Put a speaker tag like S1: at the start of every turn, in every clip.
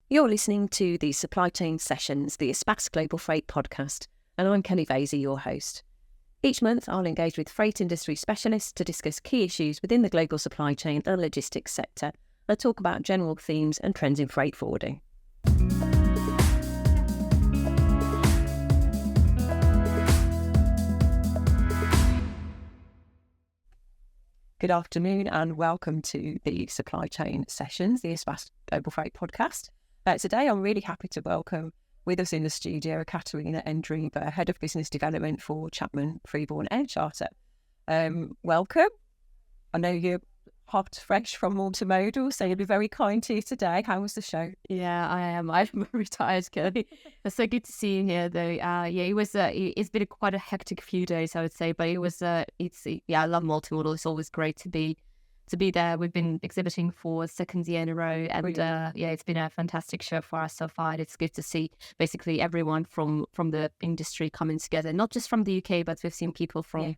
S1: You're listening to the Supply Chain Sessions, the ESPAS Global Freight podcast, and I'm Kelly Vasey, your host. Each month, I'll engage with freight industry specialists to discuss key issues within the global supply chain and logistics sector, and talk about general themes and trends in freight forwarding. Good afternoon and welcome to the Supply Chain Sessions, the ESPAS Global Freight podcast. Today, I'm really happy to welcome with us in the studio Ekaterina Andreeva, Head of Business Development for Chapman Freeborn Air Charter. Welcome. I know you're hot, fresh from multimodal, so you'll be very kind to you today. How was the show?
S2: Yeah, I am. I'm retired, Kelly. It's so good to see you here, though. It was. It's been quite a hectic few days, I would say, but it was. I love multimodal. It's always great to be there. We've been exhibiting for a second year in a row, and it's been a fantastic show for us so far. And it's good to see basically everyone from the industry coming together, not just from the UK, but we've seen people from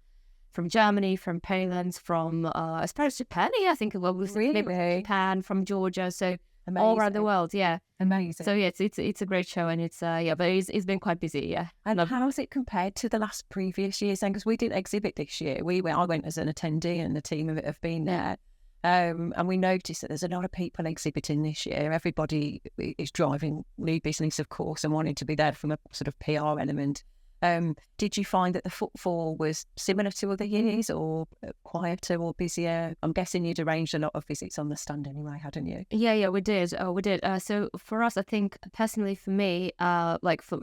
S2: Germany, from Poland, from as far as Japan. I think Japan, from Georgia, so amazing. All around the world. Yeah,
S1: amazing.
S2: So it's a great show, and it's but it's been quite busy. Yeah.
S1: And how's it compared to the last previous years? Then, because we didn't exhibit this year, I went as an attendee, and the team of it have been there. And we noticed that there's a lot of people exhibiting this year. Everybody is driving new business, of course, and wanting to be there from a sort of PR element. Did you find that the footfall was similar to other years, or quieter or busier? I'm guessing you'd arranged a lot of visits on the stand anyway, hadn't you?
S2: Yeah, we did. So for us, I think personally, for me, for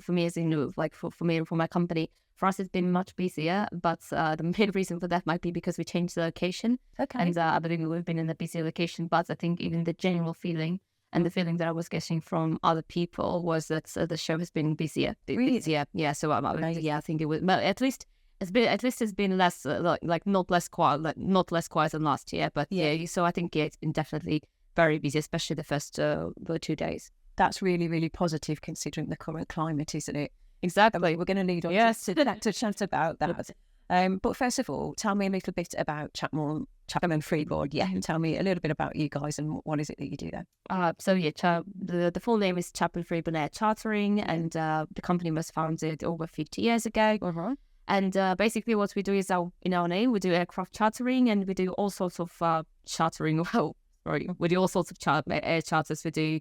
S2: me as in for me and for my company, for us it's been much busier. But the main reason for that might be because we changed the location.
S1: Okay.
S2: And I believe we've been in a busier location. But I think even the general feeling. And the feeling that I was getting from other people was that the show has been busier.
S1: Really?
S2: Yeah. So I think it was. Well, at least it's been less not less quiet than last year. But so I think it's been definitely very busy, especially the first 2 days.
S1: That's really, really positive considering the current climate, isn't it?
S2: Exactly.
S1: We're going to need to chat about that. But first of all, tell me a little bit about Chapman Freeborn. Yeah, and tell me a little bit about you guys and what is it that you do there.
S2: The full name is Chapman Freeborn Air Chartering, and the company was founded over 50 years ago.
S1: Uh-huh.
S2: And basically, what we do is in our name, we do aircraft chartering, and we do all sorts of chartering. We do all sorts of air charters. We do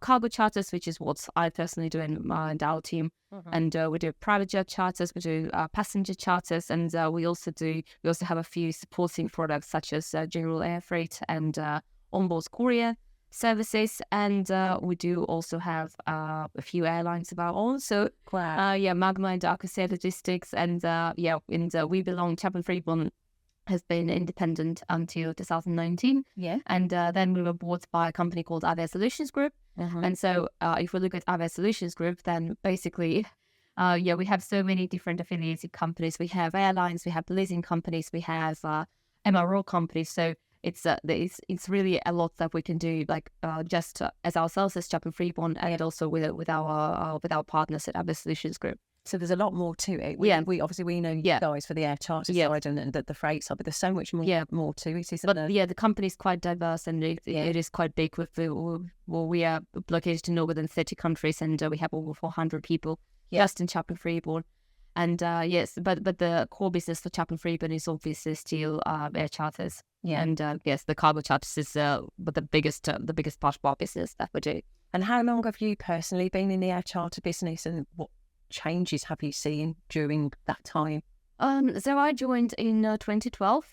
S2: cargo charters, which is what I personally do in our team. Uh-huh. And we do private jet charters, we do passenger charters, and we also have a few supporting products such as general air freight and onboard courier services, and we do also have a few airlines of our own. So Magma and Arca Logistics, and we belong. Chapman Freeborn has been independent until 2019.
S1: Yeah.
S2: And then we were bought by a company called Avia Solutions Group.
S1: Uh-huh.
S2: And so if we look at Avia Solutions Group, then basically, we have so many different affiliated companies. We have airlines, we have leasing companies, we have MRO companies. So it's really a lot that we can do, just as ourselves as Chapman Freeborn, and also with our partners at Avia Solutions Group.
S1: So there's a lot more to it. We know you guys for the air charter side and the freight side, but there's so much more to it, isn't there?
S2: Yeah, the company is quite diverse, and it is quite big. We are located in over than 30 countries, and we have over 400 people just in Chapman Freeborn. And but the core business for Chapman Freeborn is obviously still air charters.
S1: Yeah.
S2: And the cargo charters is but the biggest part of our business that we do.
S1: And how long have you personally been in the air charter business, and what changes have you seen during that time?
S2: So I joined in 2012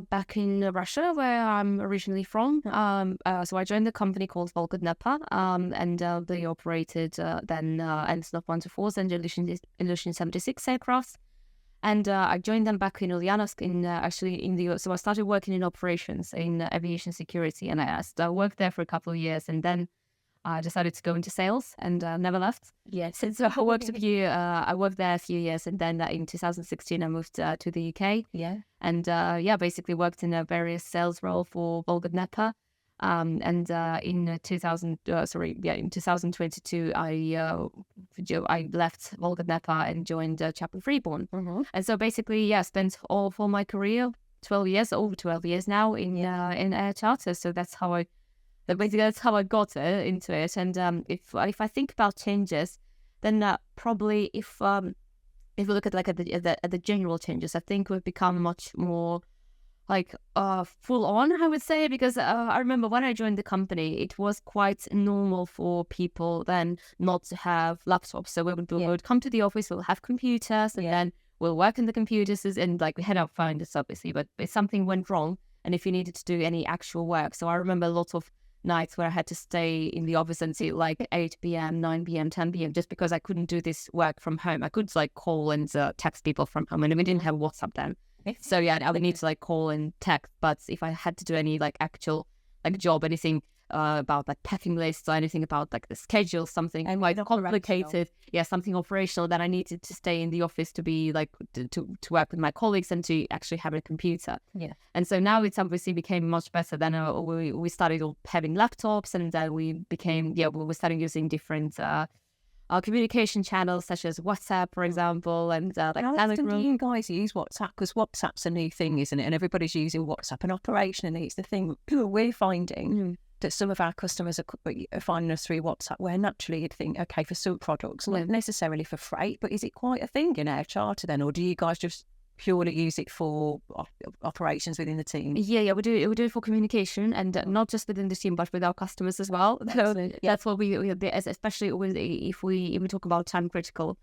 S2: back in Russia, where I'm originally from. So I joined the company called Volga-Dnepr, and they operated then Antonov 124s and Ilyushin 76 aircrafts. And I joined them back in Ulyanovsk in the US. So I started working in operations in aviation security, and I worked there for a couple of years, and then I decided to go into sales and never left.
S1: Yes.
S2: So I worked there a few years, and then in 2016 I moved to the UK.
S1: Yeah.
S2: And basically worked in a various sales role for Volga-Dnepr. And in 2022 I left Volga-Dnepr and joined Chapman Freeborn.
S1: Mm-hmm.
S2: And so basically, I spent all for my career, over 12 years now in air charter. So that's how I But basically, that's how I got into it. And if I think about changes, then probably if we look at like at the general changes, I think we've become much more like full on, I would say, because I remember when I joined the company, it was quite normal for people then not to have laptops. So we would come to the office, we'll have computers, and then we'll work on the computers, and like we had our phones obviously, but if something went wrong and if you needed to do any actual work. So I remember a lot of nights where I had to stay in the office until like 8 p.m., 9 p.m., 10 p.m. just because I couldn't do this work from home. I could like call and text people from home, and we didn't have WhatsApp then. So yeah, I would need to like call and text. But if I had to do any like actual like job, anything about like packing lists or anything about like the schedule, something quite complicated, something operational, then I needed to stay in the office to be like to work with my colleagues and to actually have a computer. And so now it's obviously became much better. Then we started all having laptops, and then we became we started using different communication channels such as WhatsApp, for example, and like Telegram.
S1: Do you guys use WhatsApp? Because WhatsApp's a new thing, isn't it? And everybody's using WhatsApp. And operationally, it's the thing we're finding that some of our customers are finding us through WhatsApp, where naturally you'd think, okay, for some products, not necessarily for freight, but is it quite a thing in air charter then? Or do you guys just purely use it for operations within the team?
S2: We do it for communication, and not just within the team but with our customers as well. So that's what we especially if we talk about time critical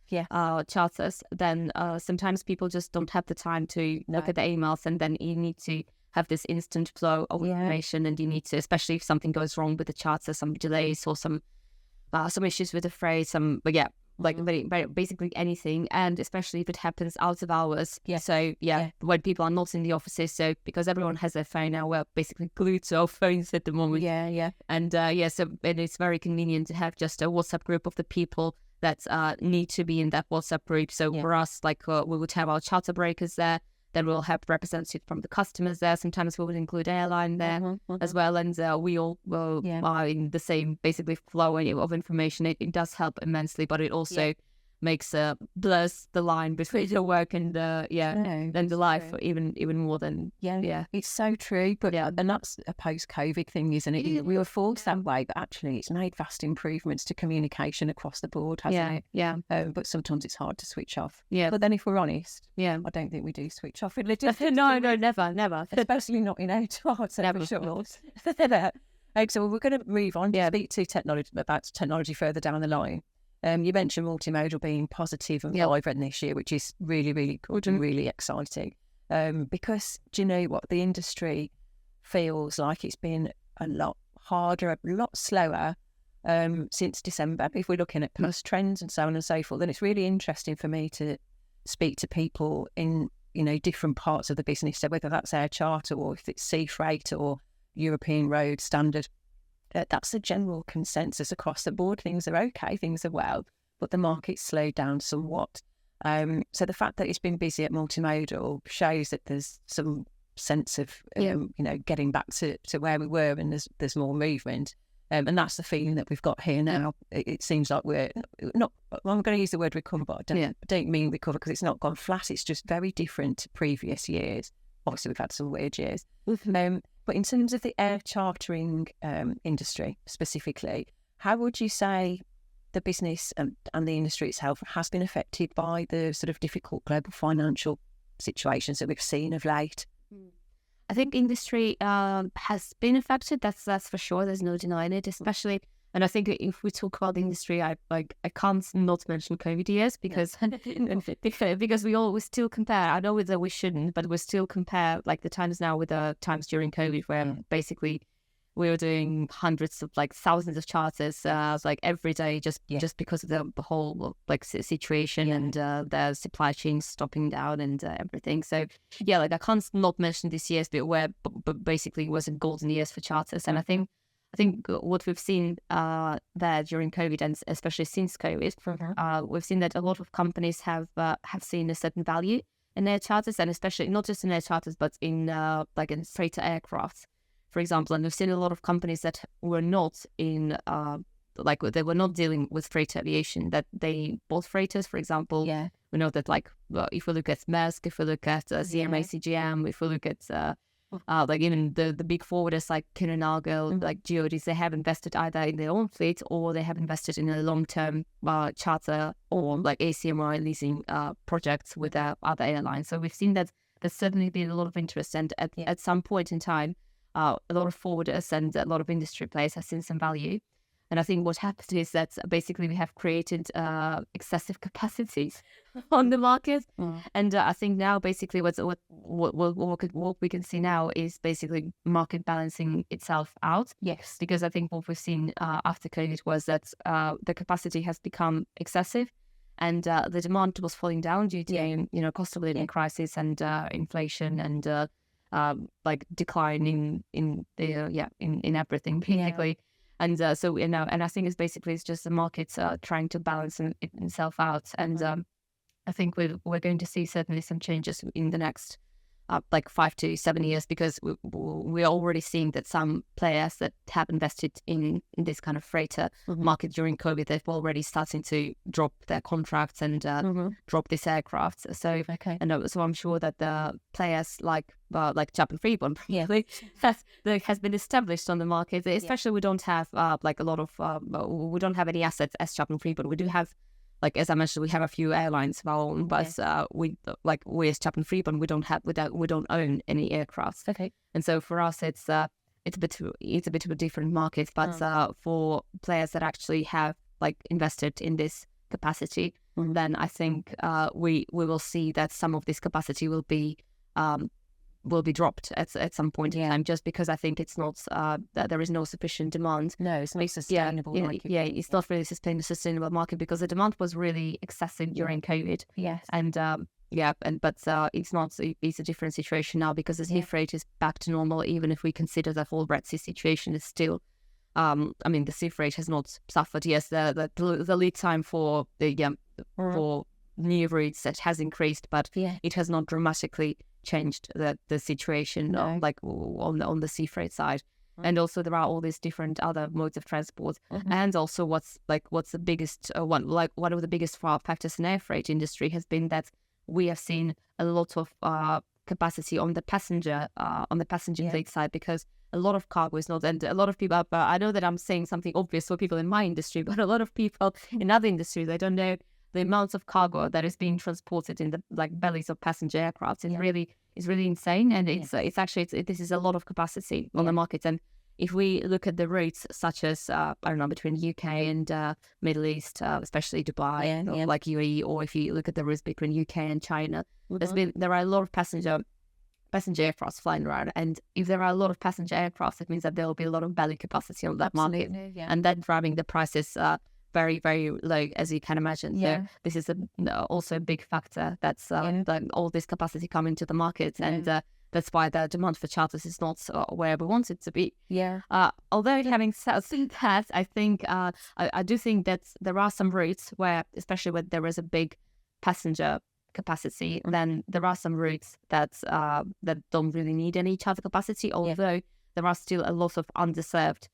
S2: charters, then sometimes people just don't have the time to look at the emails, and then you need to have this instant flow of information, and you need to, especially if something goes wrong with the charter, some delays or some issues with the freight, like very, very basically anything, and especially if it happens out of hours. So when people are not in the offices, so because everyone has their phone now, we're basically glued to our phones at the moment. And so it's very convenient to have just a WhatsApp group of the people that need to be in that WhatsApp group. So for us, like we would have our charter breakers there. Then we'll have representatives from the customers there. Sometimes we would include airline there as well. And we all are in the same basically flow of information. It does help immensely, but it also makes blurs the line between the work and and the life even more than
S1: it's so true. But and that's a post-COVID thing, isn't it? We were forced that way, but actually it's made vast improvements to communication across the board, hasn't it? But sometimes it's hard to switch off. But then if we're honest, I don't think we do switch off.
S2: No, never.
S1: Especially not in HR.
S2: Never.
S1: Sure. So we're going to move on to speak to technology further down the line. You mentioned multimodal being positive and vibrant this year, which is really, really good and really exciting. Because do you know what? The industry feels like it's been a lot harder, a lot slower since December. If we're looking at past trends and so on and so forth, then it's really interesting for me to speak to people in different parts of the business. So whether that's air charter or if it's sea freight or European road standard. That's the general consensus across the board. Things are okay, things are well, but the market's slowed down somewhat. So the fact that it's been busy at multimodal shows that there's some sense of, getting back to where we were, and there's more movement. And that's the feeling that we've got here now. It seems like we're not, I'm going to use the word recover, but I don't mean recover because it's not gone flat. It's just very different to previous years. Obviously, we've had some weird years. But in terms of the air chartering industry specifically, how would you say the business and the industry itself has been affected by the sort of difficult global financial situations that we've seen of late?
S2: I think industry has been affected. That's for sure. There's no denying it, especially. And I think if we talk about the industry, I can't not mention COVID years because because we still compare. I know that we shouldn't, but we still compare like the times now with the times during COVID, where basically we were doing hundreds of thousands of charters like every day, just because of the whole situation and the supply chain stopping down and everything. So I can't not mention this years, but basically it was a golden years for charters, and I think what we've seen there during COVID, and especially since COVID, we've seen that a lot of companies have seen a certain value in their charters, and especially not just in their charters, but in in freighter aircraft, for example. And we've seen a lot of companies that were not in they were not dealing with freight aviation, that they bought freighters, for example. We know that if we look at Maersk, if we look at CMA CGM, if we look at Like even the big forwarders like Kuehne+Nagel, like Geodis, they have invested either in their own fleet or they have invested in a long-term charter or like ACMI leasing projects with other airlines. So we've seen that there's certainly been a lot of interest, and at some point in time, a lot of forwarders and a lot of industry players have seen some value. And I think what happened is that basically we have created excessive capacity on the market. And I think now basically what we can see now is basically market balancing itself out.
S1: Yes.
S2: Because I think what we've seen after COVID was that the capacity has become excessive, and the demand was falling down due to cost of living crisis and inflation and like decline in everything basically. And so and I think it's just the markets trying to balance itself out. And I think we're going to see certainly some changes in the next like 5 to 7 years, because we're already seeing that some players that have invested in this kind of freighter market during COVID, they've already starting to drop their contracts and drop these aircraft. So so I'm sure that the players like Chapman Freeborn has been established on the market. Especially we don't have like a lot of we don't have any assets as Chapman Freeborn. We do have, like as I mentioned, we have a few airlines of our own, but we as Chapman Freeborn, we don't own any aircraft. And so for us, it's a bit of a different market. But for players that actually have like invested in this capacity, then I think we will see that some of this capacity will be dropped at some point in time, just because I think it's not that there is no sufficient demand.
S1: No, it's not sustainable.
S2: It's not really sustainable market, because the demand was really excessive during COVID.
S1: Yes.
S2: And but it's not. It's a different situation now, because the sea freight is back to normal. Even if we consider the whole Red Sea situation is still, the sea freight has not suffered. Yes, the lead time for for new routes that has increased, but it has not dramatically changed the situation like on the sea freight side. And also there are all these different other modes of transport. And also what's the biggest one of the biggest factors in air freight industry has been that we have seen a lot of capacity on the passenger fleet side, because a lot of cargo is not, and a lot of people, I know that I'm saying something obvious for people in my industry, but a lot of people in other industries, they don't know the amounts of cargo that is being transported in the bellies of passenger aircraft is really insane. And this is a lot of capacity on the market. And if we look at the routes such as between UK and Middle East, especially Dubai, like UAE, or if you look at the routes between UK and China, there are a lot of passenger aircraft flying around. And if there are a lot of passenger aircraft, it means that there will be a lot of belly capacity on that market, and then driving the prices very, very low, as you can imagine. So this is also a big factor that's all this capacity coming to the market, and that's why the demand for charters is not where we want it to be. Although having said that, I think I do think that there are some routes where, especially when there is a big passenger capacity, then there are some routes that don't really need any charter capacity, although there are still a lot of underserved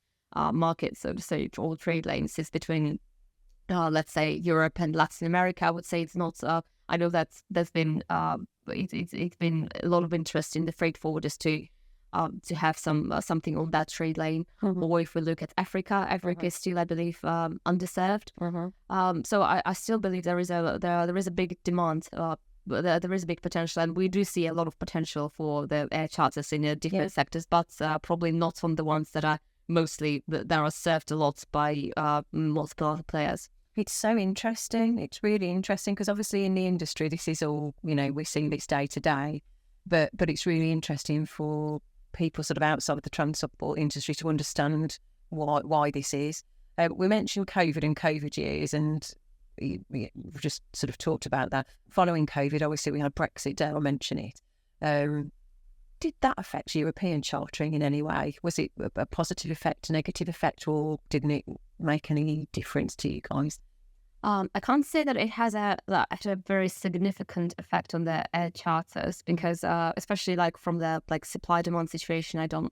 S2: markets, so to say, or trade lanes is between let's say Europe and Latin America. I would say it's not I know that there's been it's been a lot of interest in the freight forwarders to have something on that trade lane. Or if we look at Africa is still, I believe, underserved. So I still believe there is a big demand, there is a big potential, and we do see a lot of potential for the air charters in different sectors, but probably not on the ones that are served a lot by multiple other players.
S1: It's so interesting. It's really interesting, because obviously in the industry, this is all, we're seeing this day to day, but it's really interesting for people sort of outside of the transport industry to understand why this is. We mentioned COVID and COVID years, and we've just sort of talked about that. Following COVID, obviously we had Brexit, Dale mentioned it. Did that affect European chartering in any way? Was it a positive effect, a negative effect, or didn't it make any difference to you guys?
S2: I can't say that it had a very significant effect on the air charters, because especially like from the supply demand situation, I don't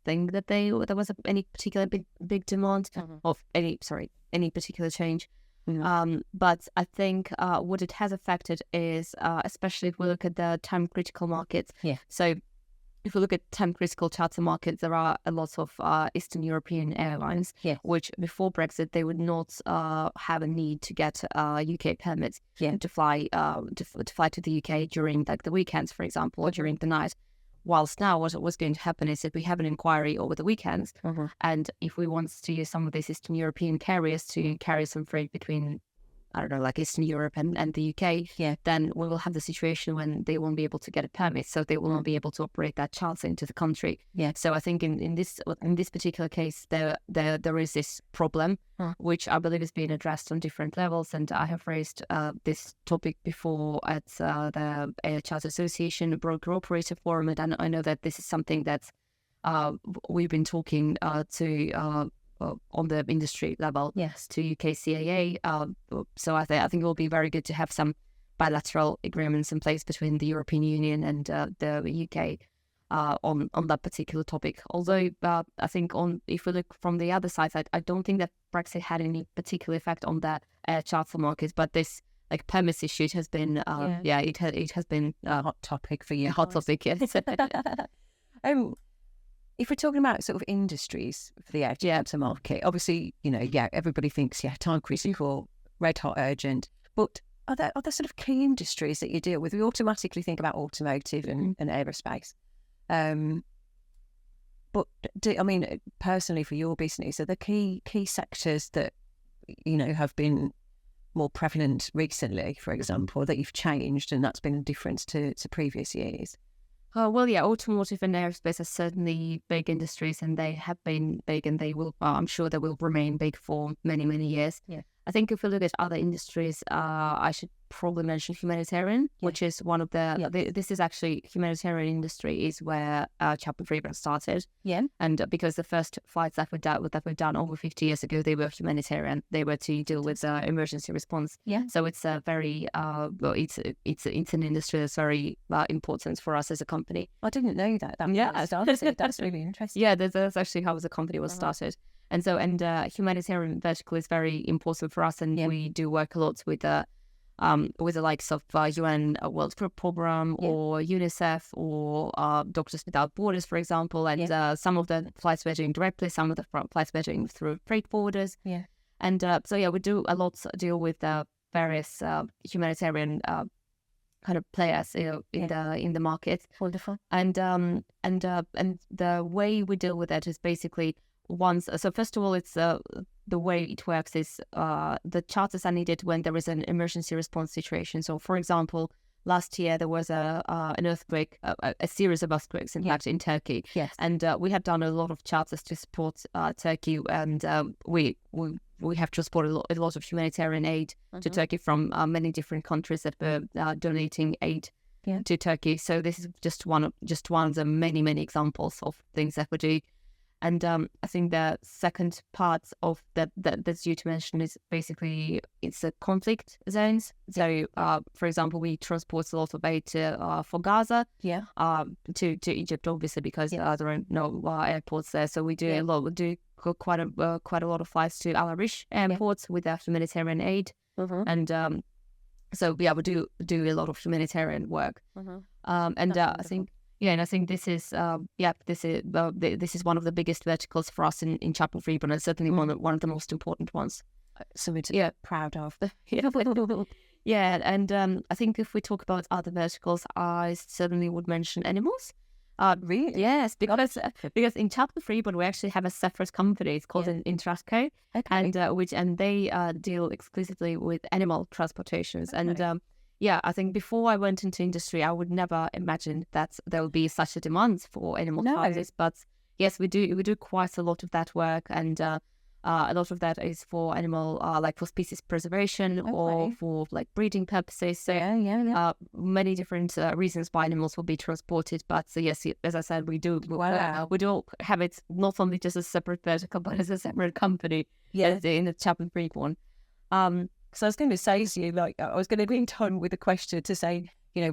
S2: think that there was any particular big demand of any particular change. But I think what it has affected is especially if we look at the time critical markets. So if we look at 10 critical charter markets, there are a lot of Eastern European airlines, which before Brexit, they would not have a need to get UK permits to fly to the UK during like the weekends, for example, or during the night. Whilst now, what was going to happen is that we have an inquiry over the weekends, and if we want to use some of these Eastern European carriers to carry some freight between, I don't know, like Eastern Europe and the UK, then we will have the situation when they won't be able to get a permit, so they will not be able to operate that charter into the country. So I think in this particular case, there is this problem, which I believe is being addressed on different levels, and I have raised this topic before at the Air Charter Association Broker Operator Forum, and I know that this is something that we've been talking to. On the industry level, to UKCAA. So I think it will be very good to have some bilateral agreements in place between the European Union and the UK on that particular topic. Although I think if we look from the other side, I don't think that Brexit had any particular effect on the charter market, but this like permits issue has been it has been
S1: a hot topic for you.
S2: A hot topic, yes.
S1: If we're talking about sort of industries for the air charter market, obviously, everybody thinks, time critical, red hot, urgent. But are there sort of key industries that you deal with? We automatically think about automotive and aerospace. But personally for your business, are the key sectors that, have been more prevalent recently, for example, that you've changed and that's been a difference to previous years?
S2: Automotive and aerospace are certainly big industries, and they have been big, and they will, I'm sure they will remain big for many, many years. I think if we look at other industries, I should probably mention humanitarian, which is one of this is actually humanitarian industry is where Chapman Freeborn started. And because the first flights that were done over 50 years ago, they were humanitarian. They were to deal with emergency response. So it's a very, it's an industry that's very important for us as a company.
S1: I didn't know that. That's really interesting.
S2: That's actually how the company was started. And so, humanitarian vertical is very important for us, and we do work a lot with the likes of UN World Food Program or UNICEF or Doctors Without Borders, for example. And some of the flights we're doing directly, some of the flights we're doing through freight forwarders. And we do a lot deal with various humanitarian kind of players in the market.
S1: Wonderful.
S2: And the way we deal with that is basically so first of all, it's the way it works is the charters are needed when there is an emergency response situation. So, for example, last year there was an earthquake, a series of earthquakes, in fact, in Turkey. And we have done a lot of charters to support Turkey, and we have transported a lot of humanitarian aid to Turkey from many different countries that were donating aid to Turkey. So this is just one of the many examples of things that we do. And I think the second part of that's due to mention is basically it's the conflict zones. So, for example, we transport a lot of aid for Gaza, to Egypt, obviously, because there are no airports there. So we do quite a lot of flights to Al Arish airports with our humanitarian aid, and we do a lot of humanitarian work. I think. And I think this is this is one of the biggest verticals for us in Chapman Freeborn, and certainly one of the most important ones.
S1: Something to be proud of.
S2: And I think if we talk about other verticals, I certainly would mention animals.
S1: Really?
S2: Yes, because in Chapman Freeborn we actually have a separate company. It's called Intrasco, and they deal exclusively with animal transportations. And I think before I went into industry, I would never imagine that there would be such a demand for animal charters. But yes, we do quite a lot of that work, and a lot of that is for animal, like for species preservation or for like breeding purposes. So many different reasons why animals will be transported. But yes, as I said, we do have it not only just as a separate vertical, but as a separate company in the Chapman Freeborn.
S1: So I was going to say to you, I was going to be in time with a question to say,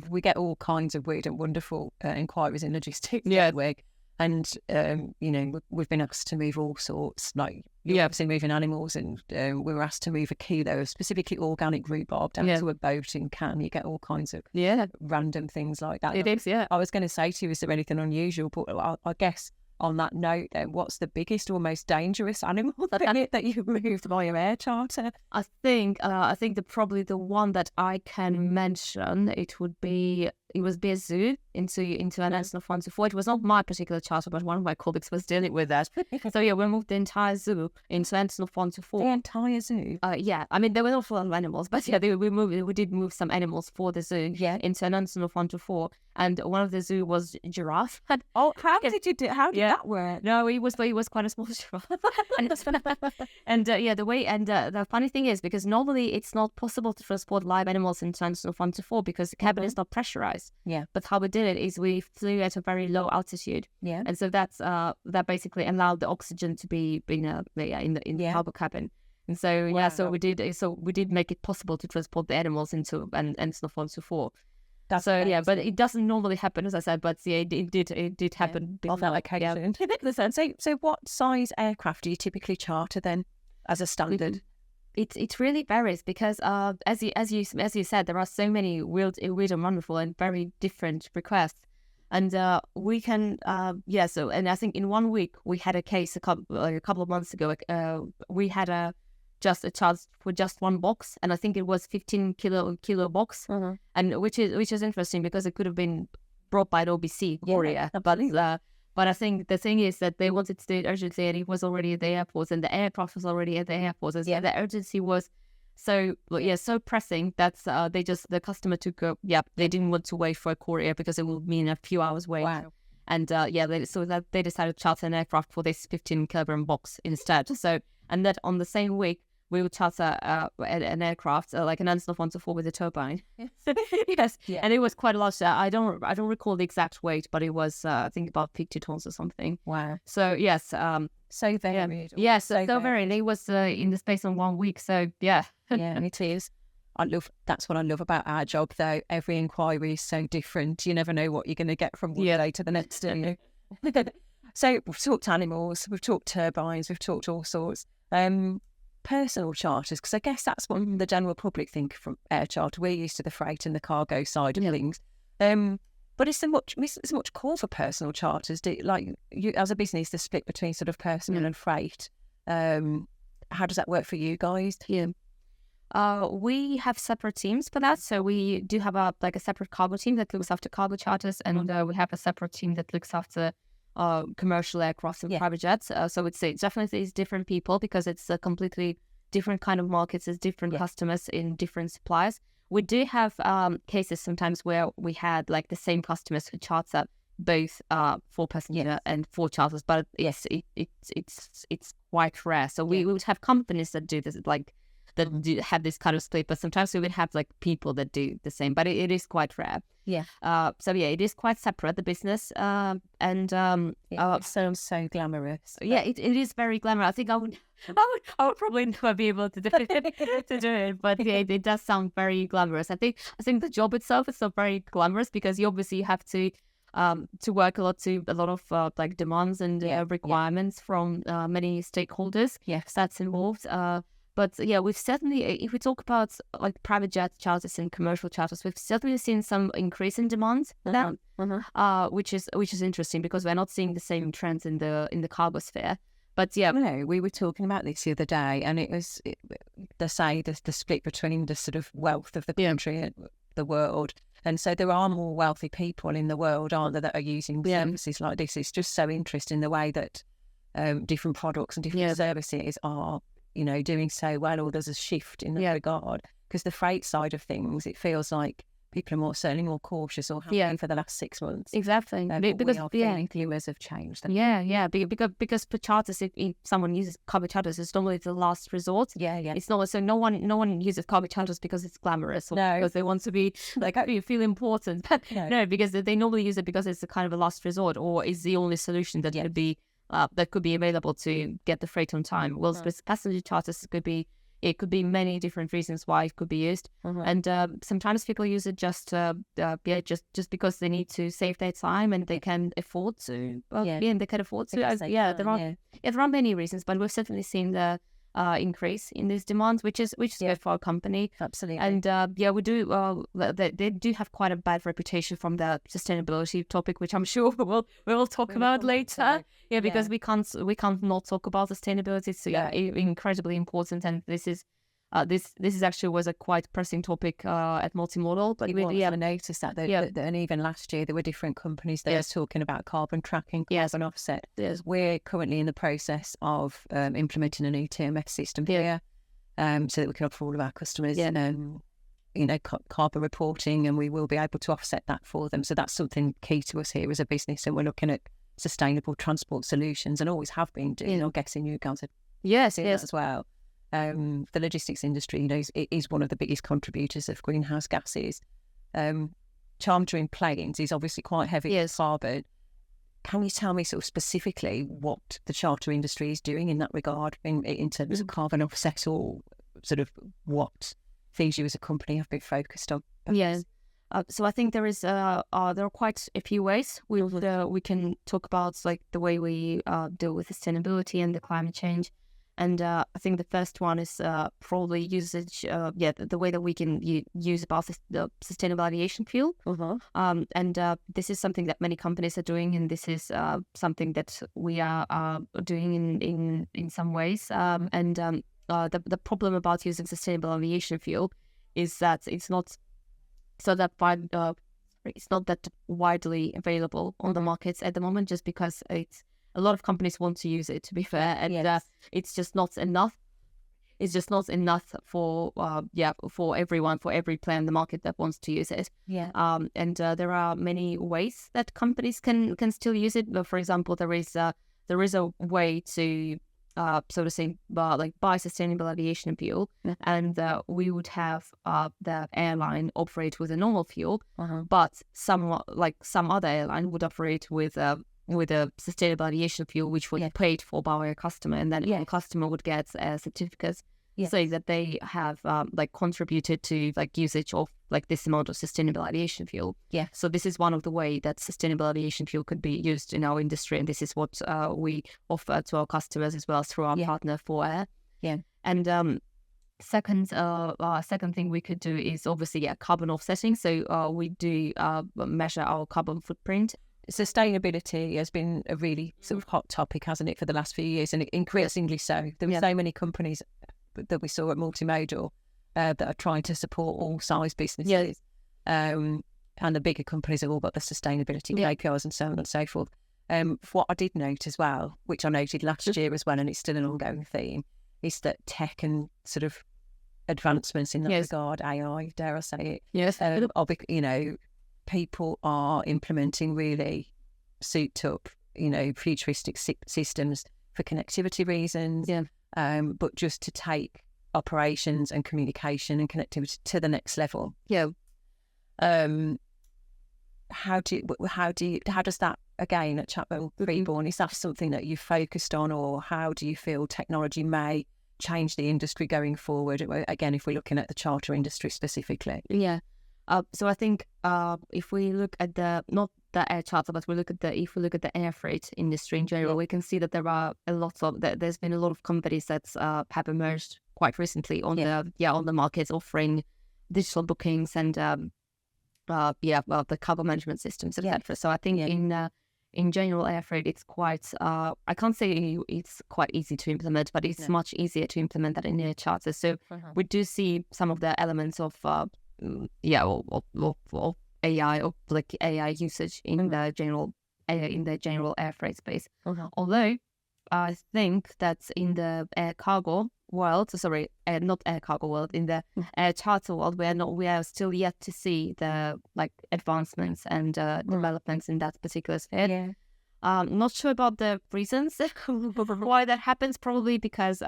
S1: we get all kinds of weird and wonderful inquiries in logistics. And, we've been asked to move all sorts, like you're obviously moving animals, and we were asked to move a kilo of specifically organic rhubarb down to a boat in Cannes. You get all kinds of random things like that.
S2: It is, yeah.
S1: I was going to say to you, is there anything unusual? But I guess on that note, then, what's the biggest or most dangerous animal that you've moved by your air charter?
S2: I think probably the one that I can mention, it was Bear Zoo into an Anson of 124. It was not my particular charter, but one of my colleagues was dealing with that. So yeah, we moved the entire zoo into Anson of 124.
S1: The entire zoo?
S2: Yeah, I mean there were not a lot of animals, but yeah, we did move some animals for the zoo into an Anson of 124, and one of the zoo was giraffe.
S1: Oh, how did you do? How did that work?
S2: No, he was quite a small giraffe. The funny thing is, because normally it's not possible to transport live animals into Anson of 124 because the cabin is not pressurized.
S1: Yeah.
S2: But how we did it is we flew at a very low altitude.
S1: Yeah.
S2: And so that basically allowed the oxygen to be in the cargo cabin. And so so we did make it possible to transport the animals into an Anson of 124. But it doesn't normally happen, as I said. But yeah, it did happen
S1: on that occasion. So what size aircraft do you typically charter then, as a standard?
S2: It really varies because as you said, there are so many weird and wonderful and very different requests, and we can and I think in 1 week we had a case a couple of months ago. We had just a charge for just one box, and I think it was 15 kilo box, and which is interesting because it could have been brought by an OBC courier, but I think the thing is that they wanted to do it urgently, and it was already at the airport, and the aircraft was already at the airport. And the urgency was so pressing that the customer took they didn't want to wait for a courier because it would mean a few hours wait.
S1: Wow.
S2: And they decided to charter an aircraft for this 15 kilogram box instead. So, and that on the same week, we would charter an aircraft, like an Anson of 124 with a turbine. Yes. Yeah. And it was quite a lot. I don't recall the exact weight, but it was, I think, about 50 tons or something.
S1: Wow.
S2: So, yes.
S1: So varied.
S2: Yeah, so varied. It was in the space of 1 week. So, yeah.
S1: Yeah, it is. That's what I love about our job, though. Every inquiry is so different. You never know what you're going to get from one day to the next, do you? So we've talked animals, we've talked turbines, we've talked all sorts. Personal charters, because I guess that's what the general public think from air charter. We're used to the freight and the cargo side of things. But is there much call for personal charters? You, as a business, the split between sort of personal and freight. How does that work for you guys?
S2: Yeah. We have separate teams for that. So we do have a separate cargo team that looks after cargo charters, and we have a separate team that looks after commercial aircraft and private jets. So it's definitely different people because it's a completely different kind of markets. It's different customers in different suppliers. We do have cases sometimes where we had the same customers who charter both for passenger and for charters. But yes, it's quite rare. So we would have companies that do this that have this kind of split, but sometimes we would have people that do the same, but it is quite rare.
S1: Yeah.
S2: It is quite separate, the business. It
S1: sounds so glamorous.
S2: Yeah, it is very glamorous. I think I would probably never be able to do it, but it does sound very glamorous. I think the job itself is not very glamorous because you obviously have to work a lot of demands and requirements from many stakeholders. Yes, that's involved. But yeah, we've certainly, if we talk about private jet charters and commercial charters, we've certainly seen some increase in demand now, which is interesting because we're not seeing the same trends in the cargo sphere. But yeah,
S1: no, we were talking about this the other day, and it was the split between the sort of wealth of the country and the world. And so there are more wealthy people in the world, aren't there, that are using services like this. It's just so interesting the way that different products and different services are doing so well, or there's a shift in that regard. Because the freight side of things, it feels like people are certainly more cautious or have been for the last 6 months.
S2: Exactly.
S1: Because viewers have changed.
S2: Because for charters, if someone uses cargo charters, it's normally the last resort. It's not so no one uses cargo charters because it's glamorous or because they want to be feel important. No, because they normally use it because it's a kind of a last resort, or is the only solution that could be available to get the freight on time. Well, passenger charters could be it could be many different reasons why it could be used. And sometimes people use it just because they need to save their time and they can afford to. And they can afford to. There are many reasons, but we've certainly seen the increase in these demands, which is good for our company.
S1: Absolutely.
S2: And we do. They do have quite a bad reputation from the sustainability topic, which I'm sure we'll talk about later. Because we can't not talk about sustainability. It's incredibly important, and this is actually was a quite pressing topic at Multimodal. But we
S1: haven't noticed that, and even last year there were different companies that were talking about carbon tracking, carbon offset. We're currently in the process of implementing a new TMS system here, so that we can offer all of our customers, carbon reporting, and we will be able to offset that for them. So that's something key to us here as a business, and we're looking at sustainable transport solutions, and always have been doing. I'm guessing you guys are as well. The logistics industry, is one of the biggest contributors of greenhouse gases. Chartering planes is obviously quite heavy in carbon. Can you tell me sort of specifically what the charter industry is doing in that regard, in terms of carbon offset, or sort of what things you as a company have been focused on?
S2: Yes. So I think there are quite a few ways we can talk about, like the way we deal with sustainability and the climate change. And I think the first one is probably usage. The way that we can use about the sustainable aviation fuel. And this is something that many companies are doing, and this is something that we are doing in some ways. The problem about using sustainable aviation fuel is that it's not that widely available on the markets at the moment, just because a lot of companies want to use it, to be fair, and it's just not enough. It's just not enough for everyone, for every player in the market that wants to use it. And there are many ways that companies can still use it. For example, there is a way to so to say, buy sustainable aviation fuel, and we would have the airline operate with a normal fuel, but some other airline would operate with a sustainable aviation fuel, which would be paid for by our customer, and then our customer would get a certificate saying that they have contributed to usage of this amount of sustainable aviation fuel. So this is one of the way that sustainable aviation fuel could be used in our industry, and this is what we offer to our customers as well as through our partner 4Air. And second thing we could do is obviously carbon offsetting. So we do measure our carbon footprint.
S1: Sustainability has been a really sort of hot topic, hasn't it, for the last few years, and increasingly so. There were so many companies that we saw at Multimodal that are trying to support all size businesses. And the bigger companies have all got the sustainability KPIs and so on and so forth. What I did note as well, which I noted last year as well, and it's still an ongoing theme, is that tech and sort of advancements in that regard, AI, dare I say it, people are implementing really souped up, futuristic systems for connectivity reasons, but just to take operations and communication and connectivity to the next level. How does that, again, at Chapman Freeborn, is that something that you've focused on, or how do you feel technology may change the industry going forward? Again, if we're looking at the charter industry specifically.
S2: So I think if we look at not the air charter, but if we look at the air freight industry in general, we can see that there are there's been a lot of companies that have emerged quite recently on the market, offering digital bookings and the cargo management systems, etc. So I think in general air freight, it's quite I can't say it's quite easy to implement, but it's much easier to implement that in air charter. So we do see some of the elements of or AI, or AI usage in the general air freight space. Although I think that in the air cargo world, not air cargo world, in the air charter world, we are still yet to see the advancements and developments in that particular sphere. Not sure about the reasons why that happens. Probably because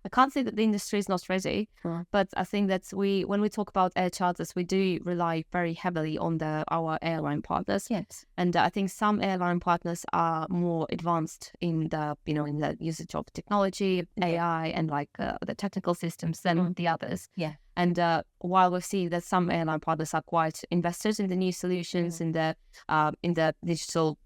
S2: I can't say that the industry is not ready, but I think that when we talk about air charters, we do rely very heavily on our airline partners.
S1: Yes.
S2: And I think some airline partners are more advanced in the usage of technology, AI, and like the technical systems than the others.
S1: Yeah.
S2: And while we've seen that some airline partners are quite invested in the new solutions, in the digital,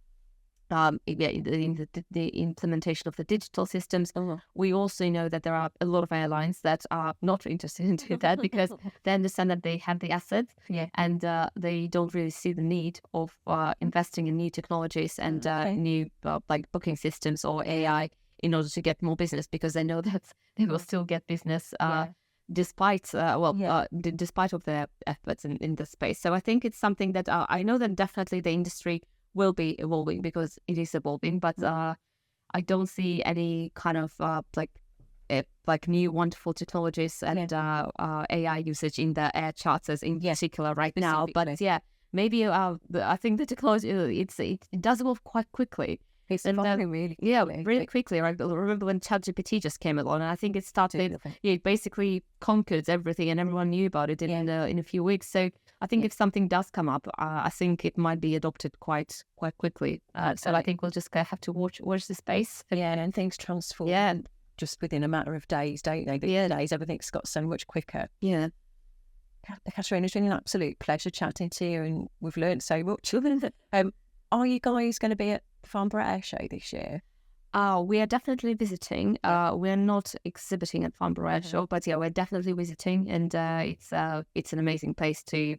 S2: in the implementation of the digital systems, we also know that there are a lot of airlines that are not interested in that because they understand that they have the assets and they don't really see the need of investing in new technologies and new like booking systems or AI in order to get more business, because they know that they will still get business despite despite of their efforts in the space. So I think it's something that I know that definitely the industry will be evolving, because it is evolving, but I don't see any kind of like new wonderful technologies and AI usage in the air charters in particular right now. But maybe I think the technology it does evolve quite quickly.
S1: It's evolving
S2: really quickly. I remember when ChatGPT just came along, and I think it started. It basically conquered everything, and everyone knew about it in a few weeks. So I think if something does come up, I think it might be adopted quite quickly. So I think we'll just have to watch the space.
S1: And things transform just within a matter of days, don't they? These days, everything's got so much quicker.
S2: Yeah.
S1: Ekaterina, it's been an absolute pleasure chatting to you, and we've learned so much. Are you guys going to be at the Farnborough Air Show this year?
S2: We are definitely visiting. We're not exhibiting at Farnborough Air Show, but we're definitely visiting, and it's an amazing place to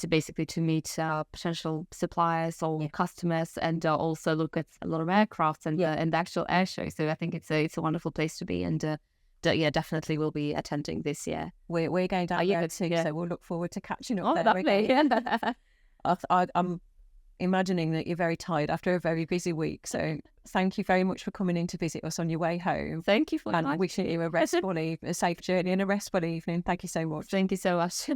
S2: basically to meet potential suppliers or customers, and also look at a lot of aircraft and the actual air show. So I think it's a wonderful place to be, and definitely we'll be attending this year.
S1: We're going down there too, so we'll look forward to catching up there.
S2: Lovely.
S1: I'm imagining that you're very tired after a very busy week, so thank you very much for coming in to visit us on your way home.
S2: Thank you for
S1: wishing you a safe journey and a restful evening. Thank you so much.
S2: Thank you so much.